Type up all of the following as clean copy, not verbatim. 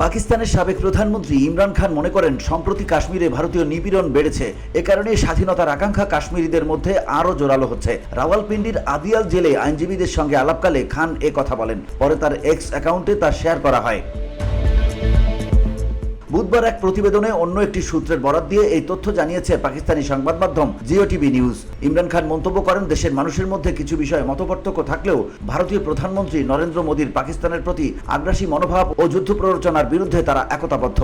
পাকিস্তানের সাবেক প্রধানমন্ত্রী ইমরান খান মনে করেন সম্প্রতি কাশ্মীরে ভারতীয় নিপীড়ন বেড়েছে। এ কারণে স্বাধীনতার আকাঙ্ক্ষা কাশ্মীরিদের মধ্যে আরও জোরালো হচ্ছে। রাওয়ালপিন্ডির আদিয়াল জেলে আইনজীবীদের সঙ্গে আলাপকালে খান এ কথা বলেন। পরে তার এক্স অ্যাকাউন্টে তা শেয়ার করা হয়। বুধবার এক প্রতিবেদনে অন্য একটি সূত্রের বরাত দিয়ে এই তথ্য জানিয়েছে পাকিস্তানি সংবাদ মাধ্যম জিও টিভি নিউজ। ইমরান খান মন্তব্য করেন, দেশের মানুষের মধ্যে কিছু বিষয়ে মতপার্থক্য থাকলেও ভারতীয় প্রধানমন্ত্রী নরেন্দ্র মোদীর পাকিস্তানের প্রতি আগ্রাসী মনোভাব ও যুদ্ধ প্ররোচনার বিরুদ্ধে তারা একতাবদ্ধ।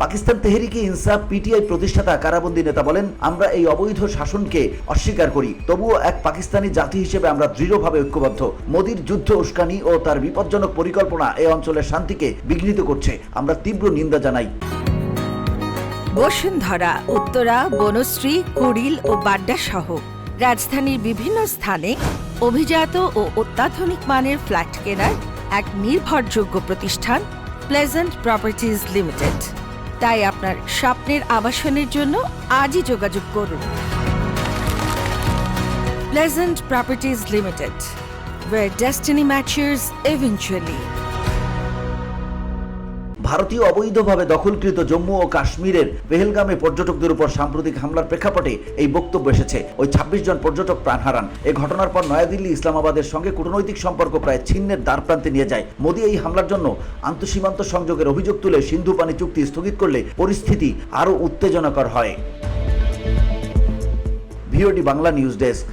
পাকিস্তান তেহরিকে ইনসাফ পিটিআই প্রতিষ্ঠাতা কারাবন্দী নেতা বলেন, আমরা এই অবৈধ শাসনকে অস্বীকার করি, তবুও এক পাকিস্তানি জাতি হিসেবে আমরা দৃঢ়ভাবে ঐক্যবদ্ধ। মোদীর যুদ্ধ উস্কানি ও তার বিপজ্জনক পরিকল্পনা এই অঞ্চলের শান্তিকে বিঘ্নিত করছে। আমরা তীব্র নিন্দা জানাই। বসুন্ধরা, উত্তরা, বনশ্রী, কুড়িল ও বাড্ডা সহ রাজধানীর বিভিন্ন স্থানে অভিজাত ও অত্যাধুনিক মানের ফ্ল্যাট কেনার এক নির্ভরযোগ্য প্রতিষ্ঠান প্লেজেন্ট প্রপার্টিজ লিমিটেড। তাই আপনার স্বপ্নের আবাসনের জন্য আজই যোগাযোগ করুন। Pleasant properties limited, where destiny matches eventually. ভারতীয় অবৈধভাবে দখলকৃত জম্মু ও কাশ্মীরের পেহেলগামে পর্যটকদের উপর সাম্প্রতিক হামলার প্রেক্ষাপটে এই বক্তব্য এসেছে। ওই ২৬ জন পর্যটক প্রাণ হারান। এই ঘটনার পর নয়াদিল্লি ইসলামাবাদের সঙ্গে কূটনৈতিক সম্পর্ক প্রায় ছিন্নের দ্বারপ্রান্তে নিয়ে যায়। মোদী এই হামলার জন্য আন্তঃসীমান্ত সংযোগের অভিযোগ তুলে সিন্ধু পানি চুক্তি স্থগিত করলে পরিস্থিতি আরও উত্তেজনাকর হয়। VOD Bangla news desk.